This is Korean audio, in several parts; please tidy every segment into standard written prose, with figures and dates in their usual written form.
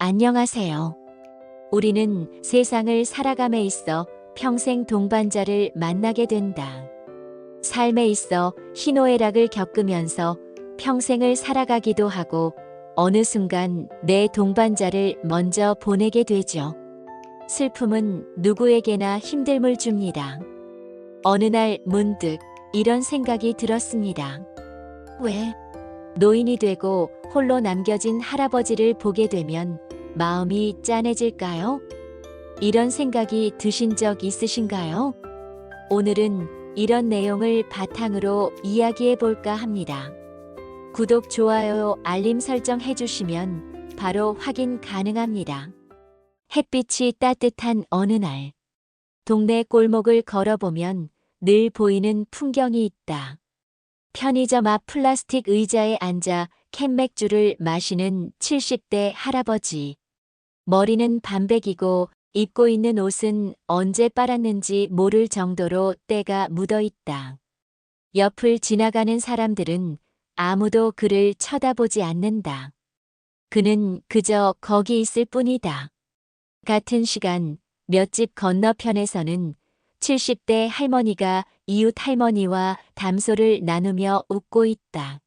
안녕하세요. 우리는 세상을 살아감에 있어 평생 동반자를 만나게 된다. 삶에 있어 희노애락을 겪으면서 평생을 살아가기도 하고 어느 순간 내 동반자를 먼저 보내게 되죠. 슬픔은 누구에게나 힘듦을 줍니다. 어느 날 문득 이런 생각이 들었습니다. 왜? 노인이 되고 홀로 남겨진 할아버지를 보게 되면 마음이 짠해질까요? 이런 생각이 드신 적 있으신가요? 오늘은 이런 내용을 바탕으로 이야기해 볼까 합니다. 구독, 좋아요, 알림 설정 해주시면 바로 확인 가능합니다. 햇빛이 따뜻한 어느 날, 동네 골목을 걸어보면 늘 보이는 풍경이 있다. 편의점 앞 플라스틱 의자에 앉아 캔맥주를 마시는 70대 할아버지. 머리는 반백이고 입고 있는 옷은 언제 빨았는지 모를 정도로 때가 묻어 있다. 옆을 지나가는 사람들은 아무도 그를 쳐다보지 않는다. 그는 그저 거기 있을 뿐이다. 같은 시간 몇 집 건너편에서는 70대 할머니가 이웃 할머니와 담소를 나누며 웃고 있다.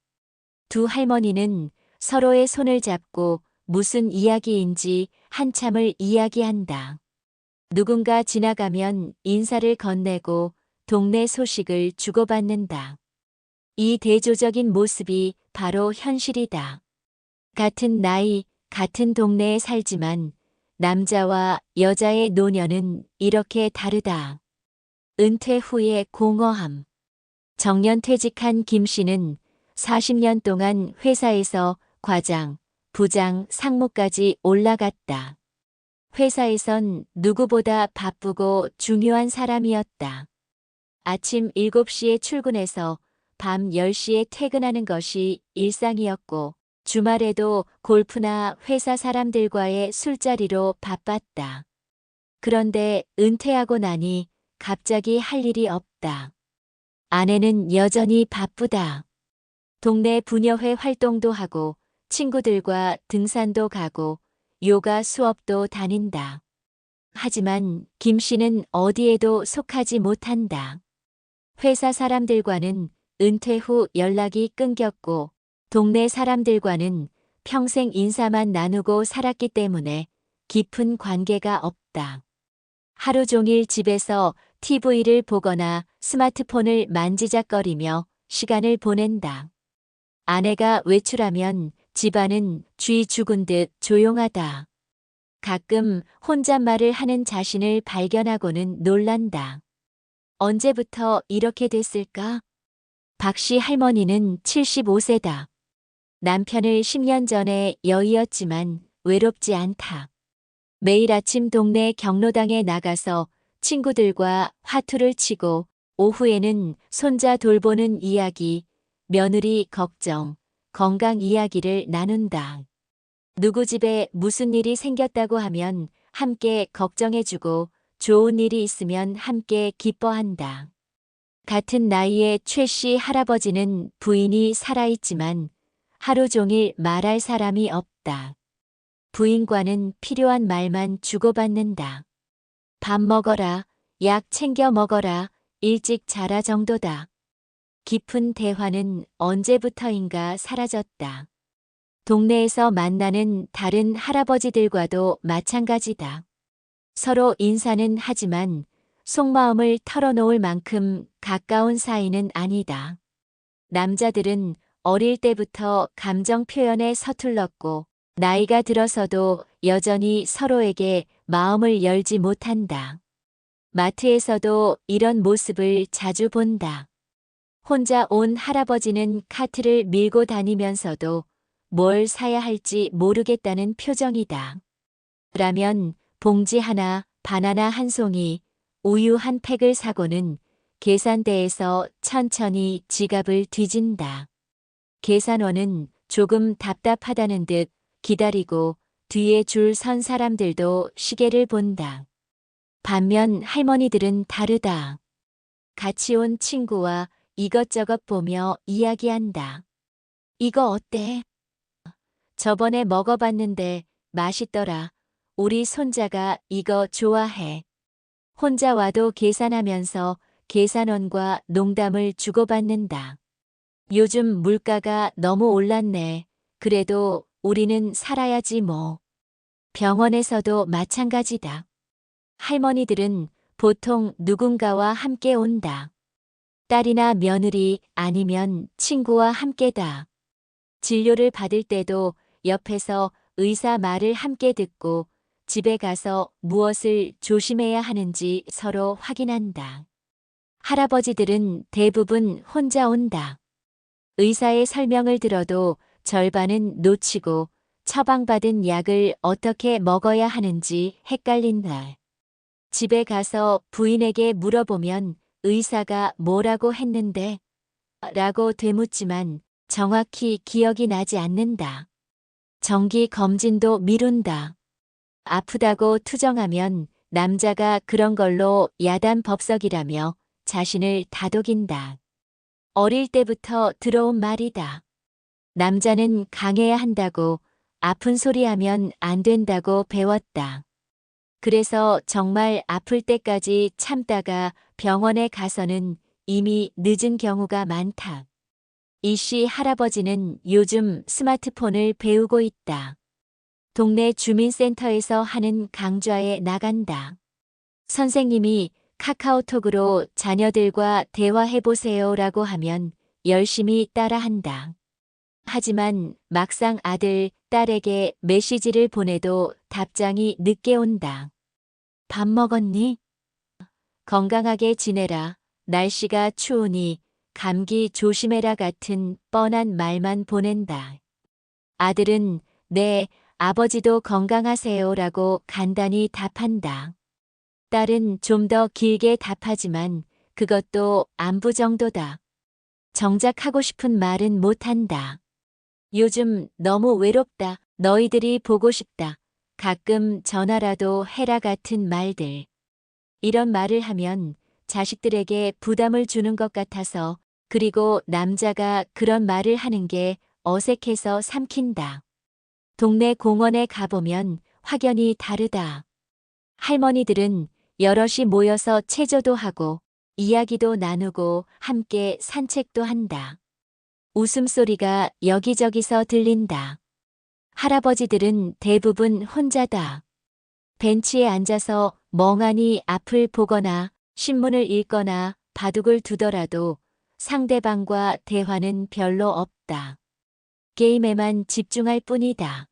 두 할머니는 서로의 손을 잡고 무슨 이야기인지 한참을 이야기한다. 누군가 지나가면 인사를 건네고 동네 소식을 주고받는다. 이 대조적인 모습이 바로 현실이다. 같은 나이, 같은 동네에 살지만 남자와 여자의 노년은 이렇게 다르다. 은퇴 후의 공허함. 정년퇴직한 김 씨는 40년 동안 회사에서 과장, 부장, 상무까지 올라갔다. 회사에선 누구보다 바쁘고 중요한 사람이었다. 아침 7시에 출근해서 밤 10시에 퇴근하는 것이 일상이었고 주말에도 골프나 회사 사람들과의 술자리로 바빴다. 그런데 은퇴하고 나니 갑자기 할 일이 없다. 아내는 여전히 바쁘다. 동네 부녀회 활동도 하고 친구들과 등산도 가고 요가 수업도 다닌다. 하지만 김 씨는 어디에도 속하지 못한다. 회사 사람들과는 은퇴 후 연락이 끊겼고 동네 사람들과는 평생 인사만 나누고 살았기 때문에 깊은 관계가 없다. 하루 종일 집에서 TV를 보거나 스마트폰을 만지작거리며 시간을 보낸다. 아내가 외출하면 집안은 쥐 죽은 듯 조용하다. 가끔 혼잣말을 하는 자신을 발견하고는 놀란다. 언제부터 이렇게 됐을까? 박 씨 할머니는 75세다. 남편을 10년 전에 여의었지만 외롭지 않다. 매일 아침 동네 경로당에 나가서 친구들과 화투를 치고 오후에는 손자 돌보는 이야기, 며느리 걱정, 건강 이야기를 나눈다. 누구 집에 무슨 일이 생겼다고 하면 함께 걱정해주고 좋은 일이 있으면 함께 기뻐한다. 같은 나이의 최 씨 할아버지는 부인이 살아있지만 하루 종일 말할 사람이 없다. 부인과는 필요한 말만 주고받는다. 밥 먹어라, 약 챙겨 먹어라, 일찍 자라 정도다. 깊은 대화는 언제부터인가 사라졌다. 동네에서 만나는 다른 할아버지들과도 마찬가지다. 서로 인사는 하지만 속마음을 털어놓을 만큼 가까운 사이는 아니다. 남자들은 어릴 때부터 감정 표현에 서툴렀고 나이가 들어서도 여전히 서로에게 마음을 열지 못한다. 마트에서도 이런 모습을 자주 본다. 혼자 온 할아버지는 카트를 밀고 다니면서도 뭘 사야 할지 모르겠다는 표정이다. 라면 봉지 하나, 바나나 한 송이, 우유 한 팩을 사고는 계산대에서 천천히 지갑을 뒤진다. 계산원은 조금 답답하다는 듯 기다리고 뒤에 줄 선 사람들도 시계를 본다. 반면 할머니들은 다르다. 같이 온 친구와 이것저것 보며 이야기한다. 이거 어때? 저번에 먹어봤는데 맛있더라. 우리 손자가 이거 좋아해. 혼자 와도 계산하면서 계산원과 농담을 주고받는다. 요즘 물가가 너무 올랐네. 그래도 우리는 살아야지 뭐. 병원에서도 마찬가지다. 할머니들은 보통 누군가와 함께 온다. 딸이나 며느리 아니면 친구와 함께다. 진료를 받을 때도 옆에서 의사 말을 함께 듣고 집에 가서 무엇을 조심해야 하는지 서로 확인한다. 할아버지들은 대부분 혼자 온다. 의사의 설명을 들어도 절반은 놓치고 처방받은 약을 어떻게 먹어야 하는지 헷갈린다. 집에 가서 부인에게 물어보면 의사가 뭐라고 했는데? 라고 되묻지만 정확히 기억이 나지 않는다. 정기 검진도 미룬다. 아프다고 투정하면 남자가 그런 걸로 야단법석이라며 자신을 다독인다. 어릴 때부터 들어온 말이다. 남자는 강해야 한다고, 아픈 소리 하면 안 된다고 배웠다. 그래서 정말 아플 때까지 참다가 병원에 가서는 이미 늦은 경우가 많다. 이씨 할아버지는 요즘 스마트폰을 배우고 있다. 동네 주민센터에서 하는 강좌에 나간다. 선생님이 카카오톡으로 자녀들과 대화해보세요라고 하면 열심히 따라한다. 하지만 막상 아들, 딸에게 메시지를 보내도 답장이 늦게 온다. 밥 먹었니? 건강하게 지내라. 날씨가 추우니 감기 조심해라 같은 뻔한 말만 보낸다. 아들은 네, 아버지도 건강하세요라고 간단히 답한다. 딸은 좀 더 길게 답하지만 그것도 안부 정도다. 정작 하고 싶은 말은 못한다. 요즘 너무 외롭다. 너희들이 보고 싶다. 가끔 전화라도 해라 같은 말들. 이런 말을 하면 자식들에게 부담을 주는 것 같아서 그리고 남자가 그런 말을 하는 게 어색해서 삼킨다. 동네 공원에 가보면 확연히 다르다. 할머니들은 여럿이 모여서 체조도 하고 이야기도 나누고 함께 산책도 한다. 웃음소리가 여기저기서 들린다. 할아버지들은 대부분 혼자다. 벤치에 앉아서 멍하니 앞을 보거나 신문을 읽거나 바둑을 두더라도 상대방과 대화는 별로 없다. 게임에만 집중할 뿐이다.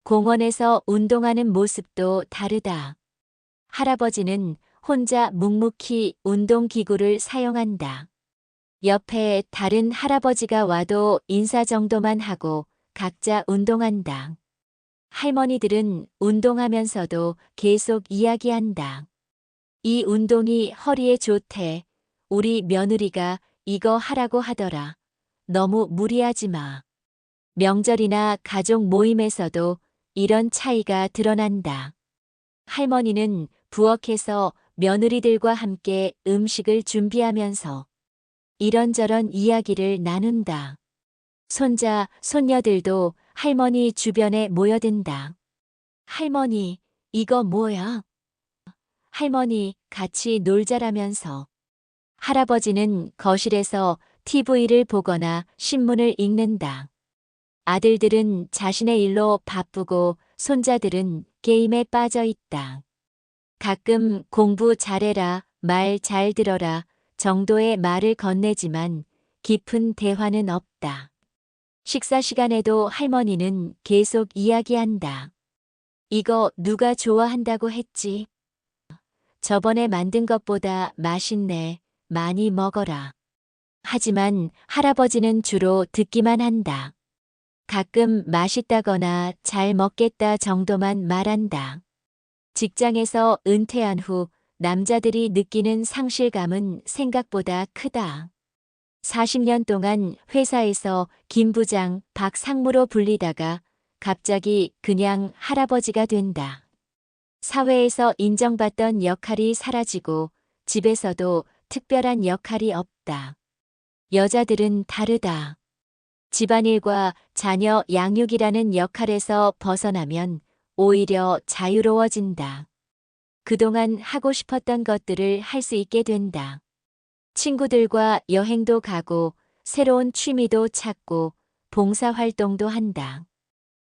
공원에서 운동하는 모습도 다르다. 할아버지는 혼자 묵묵히 운동기구를 사용한다. 옆에 다른 할아버지가 와도 인사 정도만 하고 각자 운동한다. 할머니들은 운동하면서도 계속 이야기한다. 이 운동이 허리에 좋대. 우리 며느리가 이거 하라고 하더라. 너무 무리하지 마. 명절이나 가족 모임에서도 이런 차이가 드러난다. 할머니는 부엌에서 며느리들과 함께 음식을 준비하면서 이런저런 이야기를 나눈다. 손자, 손녀들도 할머니 주변에 모여든다. 할머니, 이거 뭐야? 할머니, 같이 놀자라면서. 할아버지는 거실에서 TV를 보거나 신문을 읽는다. 아들들은 자신의 일로 바쁘고 손자들은 게임에 빠져 있다. 가끔 공부 잘해라, 말 잘 들어라 정도의 말을 건네지만 깊은 대화는 없다. 식사 시간에도 할머니는 계속 이야기한다. 이거 누가 좋아한다고 했지? 저번에 만든 것보다 맛있네. 많이 먹어라. 하지만 할아버지는 주로 듣기만 한다. 가끔 맛있다거나 잘 먹겠다 정도만 말한다. 직장에서 은퇴한 후 남자들이 느끼는 상실감은 생각보다 크다. 40년 동안 회사에서 김 부장, 박 상무로 불리다가 갑자기 그냥 할아버지가 된다. 사회에서 인정받던 역할이 사라지고 집에서도 특별한 역할이 없다. 여자들은 다르다. 집안일과 자녀 양육이라는 역할에서 벗어나면 오히려 자유로워진다. 그동안 하고 싶었던 것들을 할 수 있게 된다. 친구들과 여행도 가고 새로운 취미도 찾고 봉사활동도 한다.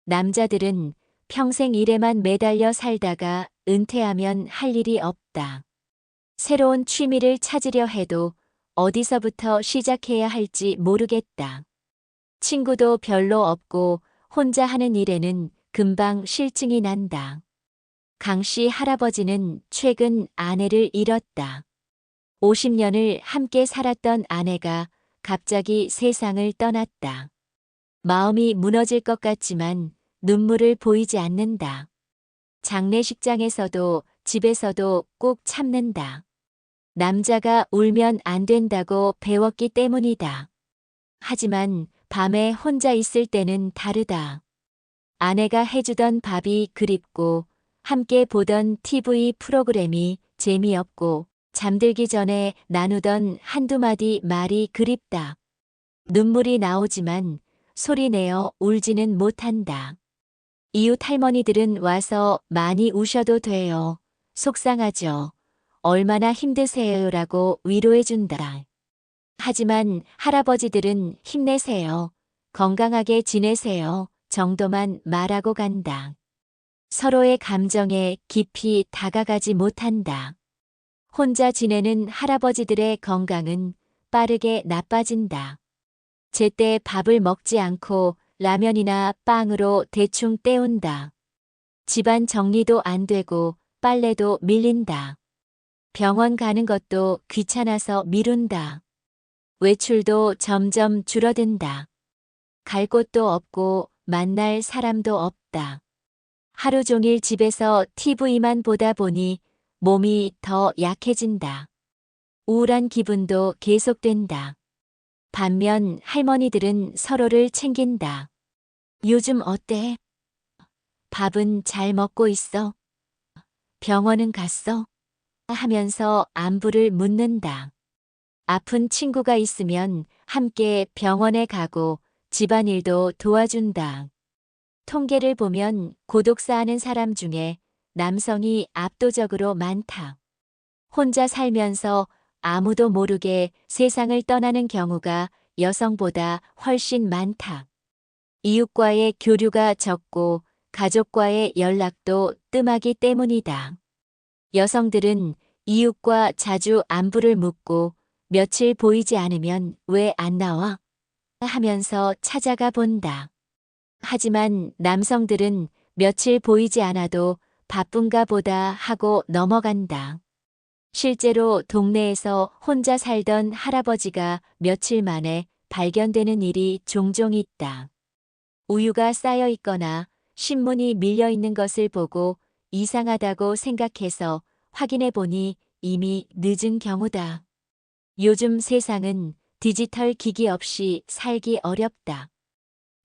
남자들은 평생 일에만 매달려 살다가 은퇴하면 할 일이 없다. 새로운 취미를 찾으려 해도 어디서부터 시작해야 할지 모르겠다. 친구도 별로 없고 혼자 하는 일에는 금방 실증이 난다. 강씨 할아버지는 최근 아내를 잃었다. 50년을 함께 살았던 아내가 갑자기 세상을 떠났다. 마음이 무너질 것 같지만 눈물을 보이지 않는다. 장례식장에서도 집에서도 꼭 참는다. 남자가 울면 안 된다고 배웠기 때문이다. 하지만 밤에 혼자 있을 때는 다르다. 아내가 해주던 밥이 그립고 함께 보던 TV 프로그램이 재미없고 잠들기 전에 나누던 한두 마디 말이 그립다. 눈물이 나오지만 소리내어 울지는 못한다. 이웃 할머니들은 와서 많이 우셔도 돼요. 속상하죠. 얼마나 힘드세요라고 위로해준다. 하지만 할아버지들은 힘내세요. 건강하게 지내세요. 정도만 말하고 간다. 서로의 감정에 깊이 다가가지 못한다. 혼자 지내는 할아버지들의 건강은 빠르게 나빠진다. 제때 밥을 먹지 않고 라면이나 빵으로 대충 때운다. 집안 정리도 안 되고 빨래도 밀린다. 병원 가는 것도 귀찮아서 미룬다. 외출도 점점 줄어든다. 갈 곳도 없고 만날 사람도 없다. 하루 종일 집에서 TV만 보다 보니 몸이 더 약해진다. 우울한 기분도 계속된다. 반면 할머니들은 서로를 챙긴다. 요즘 어때? 밥은 잘 먹고 있어? 병원은 갔어? 하면서 안부를 묻는다. 아픈 친구가 있으면 함께 병원에 가고 집안일도 도와준다. 통계를 보면 고독사하는 사람 중에 남성이 압도적으로 많다. 혼자 살면서 아무도 모르게 세상을 떠나는 경우가 여성보다 훨씬 많다. 이웃과의 교류가 적고 가족과의 연락도 뜸하기 때문이다. 여성들은 이웃과 자주 안부를 묻고 며칠 보이지 않으면 왜 안 나와? 하면서 찾아가 본다. 하지만 남성들은 며칠 보이지 않아도 바쁜가 보다 하고 넘어간다. 실제로 동네에서 혼자 살던 할아버지가 며칠 만에 발견되는 일이 종종 있다. 우유가 쌓여 있거나 신문이 밀려 있는 것을 보고 이상하다고 생각해서 확인해 보니 이미 늦은 경우다. 요즘 세상은 디지털 기기 없이 살기 어렵다.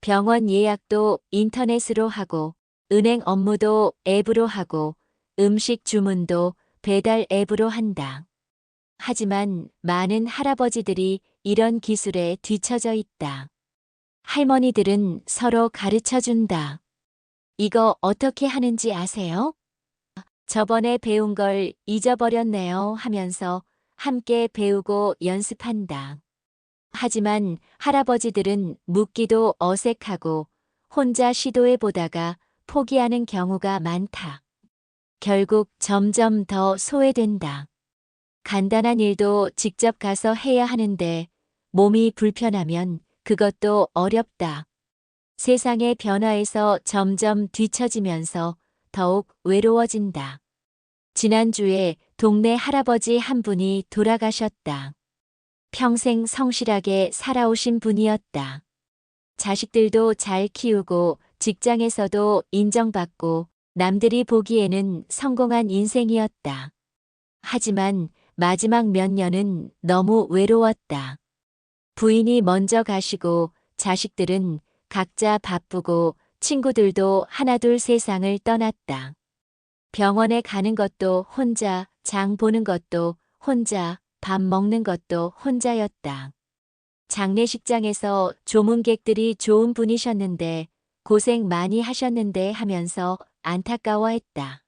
병원 예약도 인터넷으로 하고, 은행 업무도 앱으로 하고, 음식 주문도 배달 앱으로 한다. 하지만 많은 할아버지들이 이런 기술에 뒤처져 있다. 할머니들은 서로 가르쳐 준다. 이거 어떻게 하는지 아세요? 저번에 배운 걸 잊어버렸네요 하면서 함께 배우고 연습한다. 하지만 할아버지들은 묻기도 어색하고 혼자 시도해 보다가 포기하는 경우가 많다. 결국 점점 더 소외된다. 간단한 일도 직접 가서 해야 하는데 몸이 불편하면 그것도 어렵다. 세상의 변화에서 점점 뒤처지면서 더욱 외로워진다. 지난주에 동네 할아버지 한 분이 돌아가셨다. 평생 성실하게 살아오신 분이었다. 자식들도 잘 키우고 직장에서도 인정받고 남들이 보기에는 성공한 인생이었다. 하지만 마지막 몇 년은 너무 외로웠다. 부인이 먼저 가시고 자식들은 각자 바쁘고 친구들도 하나둘 세상을 떠났다. 병원에 가는 것도 혼자, 장 보는 것도 혼자, 밥 먹는 것도 혼자였다. 장례식장에서 조문객들이 좋은 분이셨는데 고생 많이 하셨는데 하면서 안타까워했다.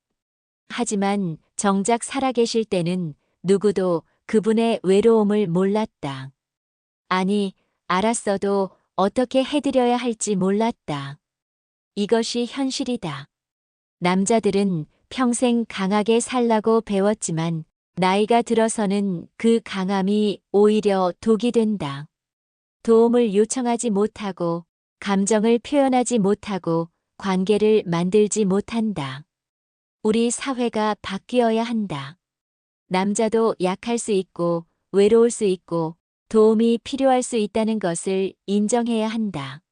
하지만 정작 살아계실 때는 누구도 그분의 외로움을 몰랐다. 아니, 알았어도 어떻게 해드려야 할지 몰랐다. 이것이 현실이다. 남자들은 평생 강하게 살라고 배웠지만 나이가 들어서는 그 강함이 오히려 독이 된다. 도움을 요청하지 못하고, 감정을 표현하지 못하고, 관계를 만들지 못한다. 우리 사회가 바뀌어야 한다. 남자도 약할 수 있고, 외로울 수 있고, 도움이 필요할 수 있다는 것을 인정해야 한다.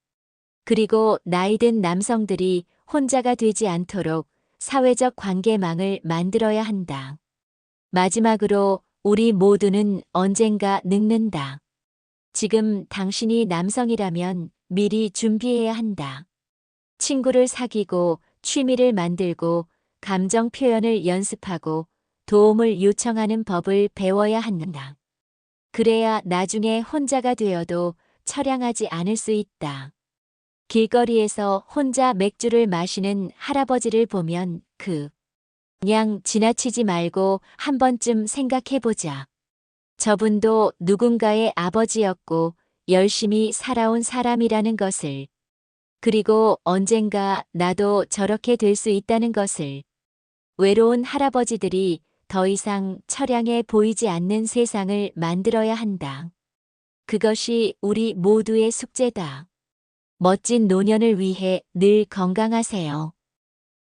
그리고 나이든 남성들이 혼자가 되지 않도록 사회적 관계망을 만들어야 한다. 마지막으로 우리 모두는 언젠가 늙는다. 지금 당신이 남성이라면 미리 준비해야 한다. 친구를 사귀고 취미를 만들고 감정 표현을 연습하고 도움을 요청하는 법을 배워야 한다. 그래야 나중에 혼자가 되어도 처량하지 않을 수 있다. 길거리에서 혼자 맥주를 마시는 할아버지를 보면 그냥 지나치지 말고 한 번쯤 생각해보자. 저분도 누군가의 아버지였고 열심히 살아온 사람이라는 것을, 그리고 언젠가 나도 저렇게 될 수 있다는 것을. 외로운 할아버지들이 더 이상 처량해 보이지 않는 세상을 만들어야 한다. 그것이 우리 모두의 숙제다. 멋진 노년을 위해 늘 건강하세요.